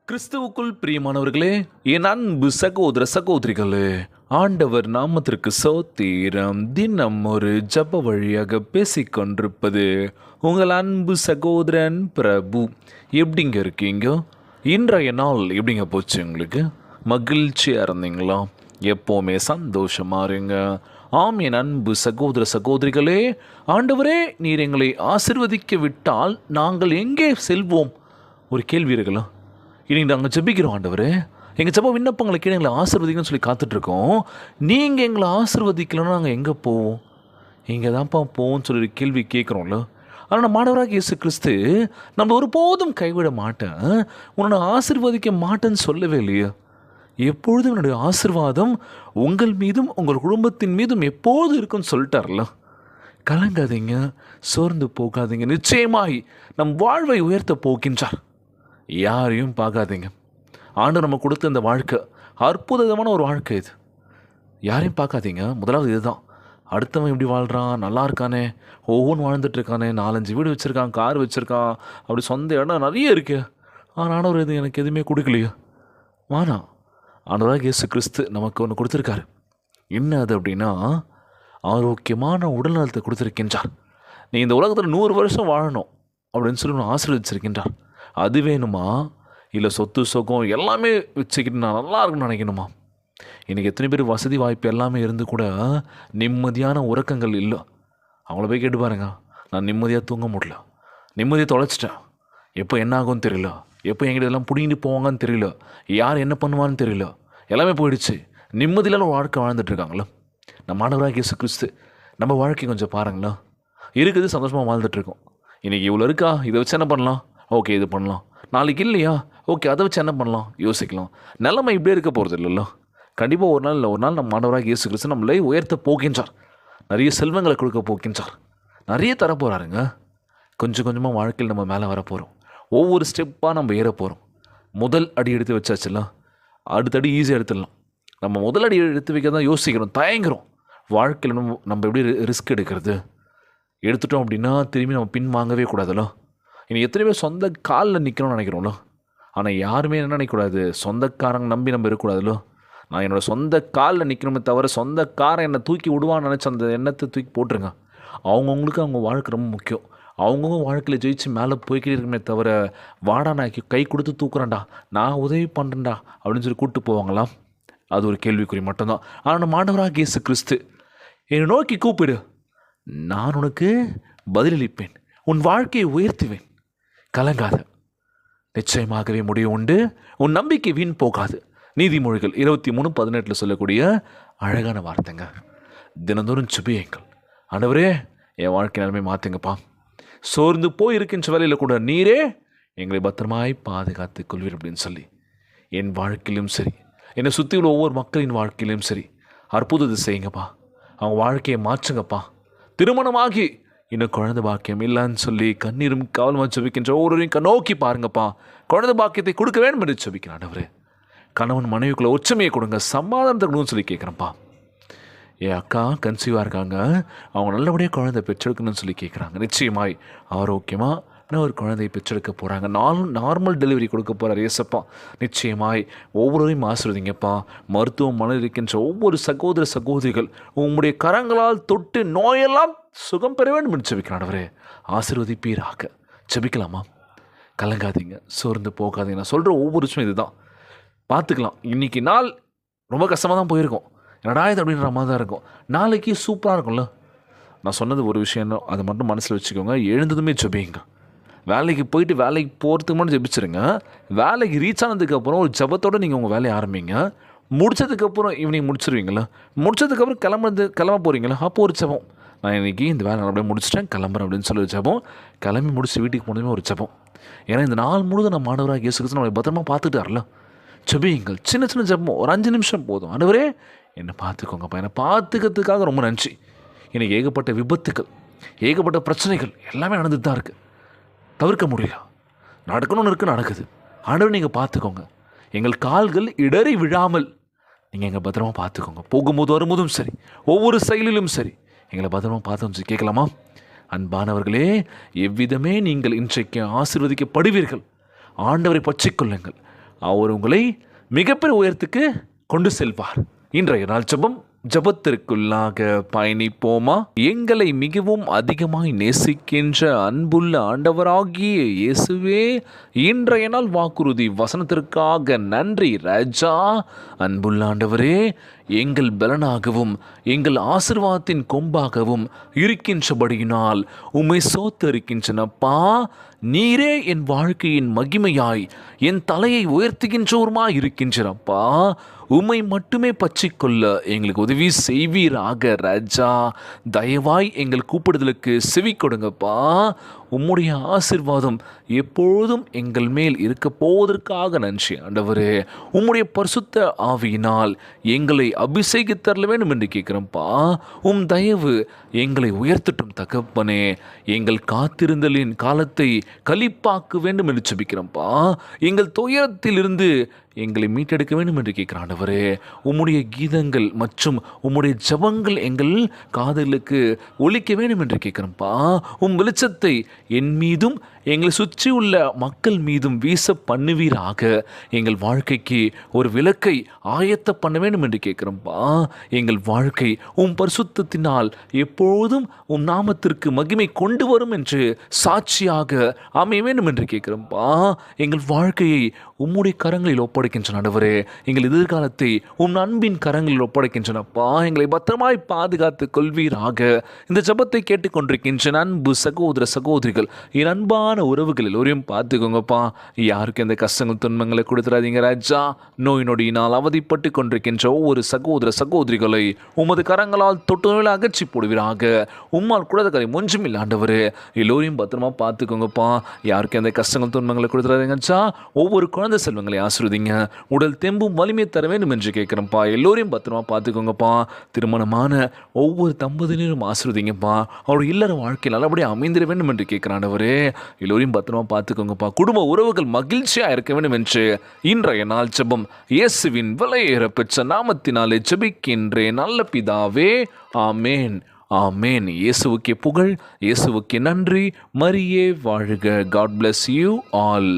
கிறிஸ்துவுக்குள் பிரியமானவர்களே, என் அன்பு சகோதர சகோதரிகளே, ஆண்டவர் நாமத்திற்கு சோத்திரம். தினம் ஒரு ஜப வழியாக பேசிக்கொண்டிருப்பது உங்கள் அன்பு சகோதரன் பிரபு. எப்படிங்க இருக்கீங்க? இன்றைய நாள் எப்படிங்க போச்சு? உங்களுக்கு மகிழ்ச்சியாக இருந்தீங்களா? எப்போவுமே சந்தோஷமா இருங்க. ஆம், என் அன்பு சகோதர சகோதரிகளே, ஆண்டவரே நீர் எங்களை ஆசிர்வதிக்க விட்டால் நாங்கள் எங்கே செல்வோம்? ஒரு கேள்வி இருக்கலாம். இன்னைக்கு நாங்கள் ஜெபிக்கிறோம், ஆண்டவரே எங்கள் ஜெப விண்ணப்பங்களை கீழே எங்களை ஆசீர்வதிக்கணும்னு சொல்லி காத்துட்ருக்கோம். நீங்கள் எங்களை ஆசீர்வதிக்கலன்னா நாங்கள் எங்கே போவோம்? இங்கே தான்ப்பா போவோம்னு சொல்லி கேள்வி கேட்குறோம்ல. ஆனால் நம்ம மாணவராக இயேசு கிறிஸ்து நம்ம ஒருபோதும் கைவிட மாட்டேன், உன்னை ஆசீர்வதிக்க மாட்டேன்னு சொல்லவே இல்லையா? எப்பொழுதும் என்னுடைய ஆசீர்வாதம் உங்கள் மீதும் உங்கள் குடும்பத்தின் மீதும் எப்போது இருக்குன்னு சொல்லிட்டார்ல. கலங்காதீங்க, சோர்ந்து போகாதீங்க, நிச்சயமாய் நம் வாழ்வை உயர்த்த போகின்றார். யாரையும் பார்க்காதீங்க. ஆண்டவர் நம்ம கொடுத்த இந்த வாழ்க்கை அற்புதமான ஒரு வாழ்க்கை. இது யாரையும் பார்க்காதீங்க. முதலாவது இதுதான். அடுத்தவன் எப்படி வாழ்கிறான், நல்லா இருக்கானே, ஒவ்வொன்றும் வாழ்ந்துட்டுருக்கானே, 4-5 வீடு வச்சுருக்கான், கார் வச்சுருக்கான், அப்படி சொந்த இடம் நிறைய இருக்கு. ஆனால் ஆண்டவர் இது எனக்கு எதுவுமே கொடுக்கலையோ. வானா ஆண்டவராக இயேசு கிறிஸ்து நமக்கு ஒன்று கொடுத்துருக்காரு. என்ன அது அப்படின்னா, ஆரோக்கியமான உடல் நலத்தை கொடுத்துருக்கின்றார். நீ இந்த உலகத்தில் 100 வருஷம் வாழணும் அப்படின்னு சொல்லி ஆசீர்வதிச்சிருக்கின்றார். அது வேணுமா, இல்லை சொத்து சுகம் எல்லாமே வச்சுக்கிட்டு நான் நல்லா இருக்குன்னு நினைக்கணுமா? இன்றைக்கி எத்தனை பேர் வசதி வாய்ப்பு எல்லாமே இருந்து கூட நிம்மதியான உறக்கங்கள் இல்லை. அவங்கள போய் கேட்டு பாருங்க, நான் நிம்மதியாக தூங்க முடியல, நிம்மதியை தொலைச்சிட்டேன், எப்போ என்ன ஆகும்னு தெரியல, எப்போ எங்கிட்ட எல்லாம் பிடிங்கிட்டு போவாங்கன்னு தெரியல, யார் என்ன பண்ணுவான்னு தெரியல, எல்லாமே போயிடுச்சு, நிம்மதியில வாழ்க்கை வாழ்ந்துட்டுருக்காங்களா? நம்ம ஆண்டவராகிய இயேசு கிறிஸ்து நம்ம வாழ்க்கை கொஞ்சம் பாருங்களா. இருக்குது, சந்தோஷமாக வாழ்ந்துட்டுருக்கோம். இன்றைக்கி இவ்வளோ இருக்கா, இதை வச்சு என்ன பண்ணலாம், ஓகே இது பண்ணலாம். நாளைக்கு இல்லையா, ஓகே அதை வச்சு என்ன பண்ணலாம், யோசிக்கலாம். நிலைமை இப்படியே இருக்க போகிறது இல்லைல்ல. கண்டிப்பாக ஒரு நாள் இல்லை ஒரு நாள் நம்ம ஆண்டவராகிய இயேசு கிறிஸ்து நம்மளை உயர்த்த போகின்றார். நிறைய செல்வங்களை கொடுக்க போகின்றார். நிறைய தர போகிறாருங்க. கொஞ்சம் கொஞ்சமாக வாழ்க்கையில் நம்ம மேலே வர போகிறோம். ஒவ்வொரு ஸ்டெப்பாக நம்ம ஏற போகிறோம். முதல் அடி எடுத்து வச்சாச்சுல, அடுத்தடி ஈஸியாக எடுத்துடலாம். நம்ம முதல் அடி எடுத்து வைக்க தான் யோசிக்கிறோம், தயங்குறோம். வாழ்க்கையில் நம்ம எப்படி ரிஸ்க் எடுக்கிறது? எடுத்துட்டோம் அப்படின்னா திரும்பி நம்ம பின் வாங்கவே கூடாதுல்ல. இனி எத்தனை பேர் சொந்த காலில் நிற்கணும்னு நினைக்கிறோம்ல. ஆனால் யாருமே என்ன நினைக்கக்கூடாது, சொந்தக்காரங்க நம்பி நம்ம இருக்கக்கூடாதுல்ல. நான் என்னோடய சொந்த காலில் நிற்கணுமே தவிர சொந்தக்காரன் என்னை தூக்கி விடுவான்னு நினச்சி அந்த எண்ணத்தை தூக்கி போட்டுருங்க. அவங்கவுங்களுக்கு அவங்க வாழ்க்கை ரொம்ப முக்கியம். அவங்கவுங்க வாழ்க்கையில் ஜெயிச்சு மேலே போய்கிட்டே இருக்குமே தவிர, வாடா நான் கை கொடுத்து தூக்குறேன்டா, நான் உதவி பண்ணுறேன்டா அப்படின்னு சொல்லி கூப்பிட்டு போவாங்களாம். அது ஒரு கேள்விக்குறி மட்டும்தான். ஆனால் நம்ம ஆண்டவராகிய இயேசு கிறிஸ்து, என்னை நோக்கி கூப்பிடு, நான் உனக்கு பதிலளிப்பேன், உன் வாழ்க்கையை உயர்த்துவேன், கலங்காத, நிச்சயமாகவே முடிவு உண்டு, உன் நம்பிக்கை வீண் போகாது. நீதிமொழிகள் 23:18 சொல்லக்கூடிய அழகான வார்த்தைங்க. தினந்தோறும் ஜெபியுங்கள், ஆண்டவரே என் வாழ்க்கை நிலைமை மாற்றுங்கப்பா, சோர்ந்து போய் இருக்கின்ற வேலையில் கூட நீரே எங்களை பத்திரமாய் பாதுகாத்து கொள்வீர் அப்படின்னு சொல்லி என் வாழ்க்கையிலும் சரி, என்னை சுற்றி உள்ள ஒவ்வொரு மக்களின் வாழ்க்கையிலும் சரி அற்புதத்தை செய்யுங்கப்பா. அவங்க வாழ்க்கையை மாற்றுங்கப்பா. திருமணமாகி இன்னும் குழந்தை பாக்கியம் இல்லைன்னு சொல்லி கண்ணீரும் கவலமாக ஜெபிக்கின்ற ஒவ்வொருவரையும் நோக்கி பாருங்கப்பா. குழந்தை பாக்கியத்தை கொடுக்க வேண்டும் என்று ஜெபிக்கிறேன். ஆண்டவரே, கணவன் மனைவிக்குள்ள ஒற்றுமையை கொடுங்க, சமாதானத்தை கொடுன்னு சொல்லி கேட்குறேன்ப்பா. என் அக்கா கன்சீவாக இருக்காங்க, அவங்க நல்லபடியாக குழந்தை பெற்றெடுக்கணும்னு சொல்லி கேட்குறாங்க. நிச்சயமாய் ஆரோக்கியமாக ஒரு குழந்தையை பெற்றெடுக்க போகிறாங்க. நார்மல் டெலிவரி கொடுக்க போகிறார் ஏசப்பா. நிச்சயமாய் ஒவ்வொருவரையும் ஆசீர்வதிங்கப்பா. மருத்துவமனையில் இருக்கின்ற ஒவ்வொரு சகோதர சகோதரிகள் உங்களுடைய கரங்களால் தொட்டு நோயெல்லாம் சுகம் பெற வேண்டும் என்று ஜெபிக்கிறேன். ஆண்டவரே ஆசீர்வதிப்பீராக. ஜெபிக்கலாமா? கலங்காதீங்க, சோர்ந்து போகாதீங்க. நான் சொல்கிற ஒவ்வொரு விஷயம் இதுதான். பார்த்துக்கலாம். இன்றைக்கி நாள் ரொம்ப கஷ்டமாக தான் போயிருக்கோம், என்னடா இது அப்படின்ற மாதிரி தான் இருக்கும். நாளைக்கு சூப்பராக இருக்கும்ல. நான் சொன்னது ஒரு விஷயம், அதை மட்டும் மனசில் வச்சுக்கோங்க. எழுந்ததுமே ஜெபிங்க. வேலைக்கு போயிட்டு வேலைக்கு போகிறதுக்கு மட்டும் ஜெபிச்சிருங்க. வேலைக்கு ரீச் ஆனதுக்கப்புறம் ஒரு ஜெபத்தோடு நீங்கள் உங்கள் வேலையை ஆரம்பிங்க. முடித்ததுக்கப்புறம் ஈவினிங் முடிச்சிருவீங்களா, முடிச்சதுக்கப்புறம் கிளம்ப போகிறீங்களா, அப்போ ஒரு ஜெபம். நான் இன்றைக்கி இந்த வேலை அப்படியே முடிச்சிட்டேன், கிளம்புறேன் அப்படின்னு சொல்லி ஒரு ஜெபம். கிளம்பி முடிச்சு வீட்டுக்கு போனதுமே ஒரு ஜெபம். ஏன்னா இந்த நாள் முழுதும் நம்ம ஆண்டவராகிய இயேசு கிறிஸ்து நம்மளை பத்திரமா பார்த்துட்டார்ல. ஜெபியுங்கள். சின்ன சின்ன ஜெபம், ஒரு 5 நிமிஷம் போதும். ஆண்டவரே என்னை பார்த்துக்கோங்கப்பா, என்னை பார்த்துக்கிறதுக்காக ரொம்ப நன்றி. எனக்கு ஏகப்பட்ட விபத்துக்கள், ஏகப்பட்ட பிரச்சனைகள் எல்லாமே நடந்துட்டு தான் இருக்குது, தவிர்க்க முடியல. நடக்கணும்னு இருக்குது, நடக்குது. ஆண்டவர் நீங்கள் பார்த்துக்கோங்க. எங்கள் கால்கள் இடறி விழாமல் நீங்கள் எங்கள் பத்திரமா பார்த்துக்கோங்க. போகும்போது வரும்போதும் சரி, ஒவ்வொரு செயலிலும் சரி எங்களை பத்திரமா பார்த்து கேட்கலாமா? அன்பானவர்களே, எவ்விதமே நீங்கள் இன்றைக்கு ஆசீர்வதிக்கப்படுவீர்கள். ஆண்டவரை பற்றிக்கொள்ளுங்கள். அவர் உங்களை மிகப்பெரிய உயரத்துக்கு கொண்டு செல்வார். இன்றைய நாள் ஜபத்திற்குள்ளாக பயணிப்போமா? எங்களை மிகவும் அதிகமாய் நேசிக்கின்ற அன்புள்ள ஆண்டவராகிய இயேசுவே, இன்றைய நாள் வாக்குறுதி வசனத்திற்காக நன்றி ராஜா. அன்புள்ள ஆண்டவரே, எங்கள் பலனாகவும் எங்கள் ஆசீர்வாதத்தின் கொம்பாகவும் இருக்கின்றபடியினால் உம்மை சோத்தரிக்கின்றனப்பா. நீரே என் வாழ்க்கையின் மகிமையாய் என் தலையை உயர்த்துகின்றோருமாய் இருக்கின்றனப்பா. உம்மை மட்டுமே பற்றிக்கொள்ள எங்களுக்கு உதவி செய்வீராக ராஜா. தயவாய் எங்கள் கூப்பிடுதலுக்கு செவி கொடுங்கப்பா. உம்முடைய ஆசீர்வாதம் எப்பொழுதும் எங்கள் மேல் இருக்க போவதற்காக நன்றி ஆண்டவரே. உம்முடைய பரிசுத்த ஆவியினால் எங்களை அபிஷேகித்தரல வேண்டும் என்று கேட்கிறோம்ப்பா. உம் தயவு எங்களை உயர்த்தட்டும் தகப்பனே. எங்கள் காத்திருந்தலின் காலத்தை களிப்பாக்க வேண்டும் என்று ஜெபிக்கிறோம்ப்பா. எங்கள் துயரத்திலிருந்து எங்களை மீட்டெடுக்க வேண்டும் என்று கேட்கிற ஆண்டவரே, உம்முடைய கீதங்கள் மற்றும் உம்முடைய ஜபங்கள் எங்கள் காதுகளுக்கு ஒலிக்க வேண்டும் என்று கேட்கிறோம்ப்பா. உம் வெளிச்சத்தை என் மீதும் எங்களை சுற்றி உள்ள மக்கள் மீதும் வீச பண்ணுவீராக. எங்கள் வாழ்க்கைக்கு ஒரு விளக்கை ஆயத்த பண்ண வேண்டும் என்று கேட்கிறோம்ப்பா. எங்கள் வாழ்க்கை உம் பரிசுத்தத்தினால் எப்பொழுதும் உம் நாமத்திற்கு மகிமை கொண்டு வரும் என்று சாட்சியாக அமைய வேண்டும் என்று கேட்கிறோம்ப்பா. எங்கள் வாழ்க்கையை உம்முடைய கரங்களில் ஒப்படைக்கின்றன ஆண்டவரே. எங்கள் எதிர்காலத்தை உம் அன்பின் கரங்களில் ஒப்படைக்கின்றனப்பா. எங்களை பத்திரமாய் பாதுகாத்து கொள்வீராக. இந்த ஜபத்தை கேட்டுக்கொண்டிருக்கின்ற அன்பு சகோதர சகோதரிகள், என் அன்பான உறவுகள் எல்லோரையும் பார்த்துக்கோங்கப்பா. யாருக்கு எந்த கஷ்டங்கள் துன்பங்களை கொடுத்துறாதீங்க ராஜா. நோய் நொடியினால் அவதிப்பட்டு கொண்டிருக்கின்ற ஒவ்வொரு சகோதர சகோதரிகளை உமது கரங்களால் தொட்டு அகற்றி போடுவீராக. உம்மால் கூடாதகளை ஒன்றும் இல்லை ஆண்டவரே. எல்லோரையும் பத்திரமா பார்த்துக்கோங்கப்பா. யாருக்கு எந்த கஷ்டங்கள் துன்பங்களை கொடுத்துறாதீங்கச்சா. ஒவ்வொரு குழந்தை செல்வங்களை ஆசிர்வதிங்க. உடல் தெம்பும் வலிமை தர வேண்டும் என்று கேட்குறேன்ப்பா. எல்லோரையும் பத்திரமா பார்த்துக்கோங்கப்பா. திருமணமான ஒவ்வொரு தம்பதியினரும் ஆசிர்வதிங்கப்பா. அவருடைய இல்லற வாழ்க்கை நல்லபடியாக அமைந்திட வேண்டும் என்று கேட்கிறாண்டவரே. எல்லோரையும் பத்திரமா பார்த்துக்கோங்கப்பா. குடும்ப உறவுகள் மகிழ்ச்சியாக இருக்க வேண்டும் என்று இன்றைய நாள் ஜெபம் இயேசுவின் விலையேற பெற்ற நாமத்தினாலே ஜெபிக்கின்றேன் நல்ல பிதாவே. ஆமேன் ஆமேன். இயேசுவுக்கே புகழ், இயேசுவுக்கே நன்றி. மரியே வாழ்க. God bless you all.